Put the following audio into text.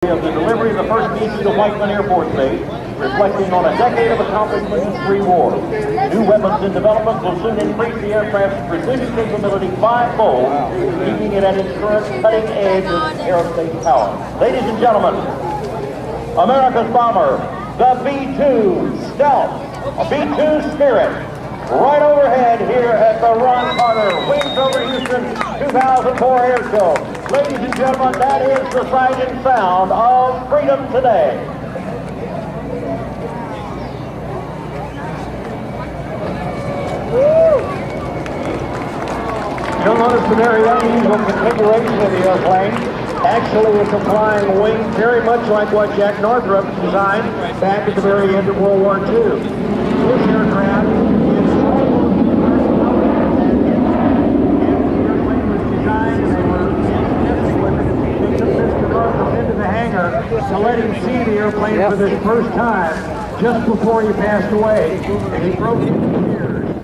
Of the delivery of the first B-2 to Whiteman Air Force Base, reflecting on a decade of accomplishments in 3 wars. New weapons in development will soon increase the aircraft's precision capability fivefold, keeping it at its current cutting edge of aerospace power. Ladies and gentlemen, America's bomber, the B-2 Stealth, a B-2 Spirit, right overhead here at the Ron Carter Wings Over Houston 2004 Air Show. Ladies and gentlemen, that is the sight and sound of freedom today. You'll notice the very unusual configuration of the airplane. Actually, it's a flying wing very much like what Jack Northrop designed back at the very end of World War II. This aircraft is to let him see the airplane for this first time just before he passed away, and he broke into tears.